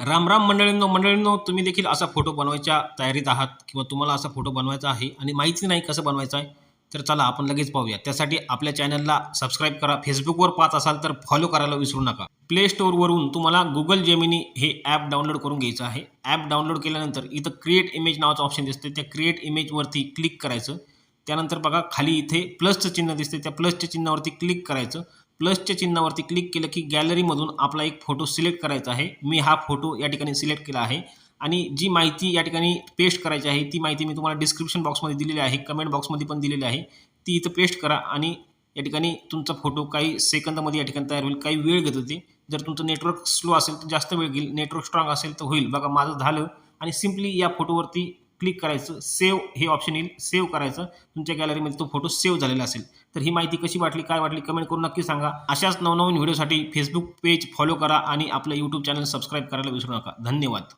राम राम मंडळींनो तुम्ही देखील असा फोटो बनवायच्या तयारीत आहात किंवा तुम्हाला असा फोटो बनवायचा आहे आणि माहिती नाही कसं बनवायचं आहे, तर चला आपण लगेच पाहूया. त्यासाठी आपल्या चॅनलला सबस्क्राईब करा. फेसबुकवर पाहत असाल तर फॉलो करायला विसरू नका. प्ले स्टोअरवरून तुम्हाला गुगल जेमिनी हे ॲप डाउनलोड करून घ्यायचं आहे. ॲप डाउनलोड केल्यानंतर इथं क्रिएट इमेज नावाचं ऑप्शन दिसते. त्या क्रिएट इमेजवरती क्लिक करायचं. त्यानंतर बघा खाली इथे प्लसचं चिन्ह दिसते. त्या प्लसच्या चिन्हावरती क्लिक करायचं. प्लसच्या चिन्हावरती क्लिक केलं की गॅलरीमधून आपला एक फोटो सिलेक्ट करायचा आहे. मी हा फोटो या ठिकाणी सिलेक्ट केला आहे आणि जी माहिती या ठिकाणी पेस्ट करायची आहे ती माहिती मी तुम्हाला डिस्क्रिप्शन बॉक्समध्ये दिलेली आहे, कमेंट बॉक्समध्ये पण दिलेली आहे. ती इथं पेस्ट करा आणि या ठिकाणी तुमचा फोटो काही सेकंदामध्ये या ठिकाणी तयार होईल. काही वेळ घेत होते. जर तुमचं नेटवर्क स्लो असेल तर जास्त वेळ घेईल, नेटवर्क स्ट्रॉंग असेल तर होईल. बघा माझं झालं आणि सिम्पली या फोटोवरती क्लिक करायचं. सेव्ह हे ऑप्शन येईल, सेव्ह करायचं. तुमच्या गॅलरीमध्ये तो फोटो सेव्ह झालेला असेल. तर ही माहिती कशी वाटली, काय वाटली कमेंट करून नक्की सांगा. अशाच नवनवीन व्हिडिओसाठी फेसबुक पेज फॉलो करा आणि आपलं यूट्यूब चॅनल सबस्क्राईब करायला विसरू नका. धन्यवाद.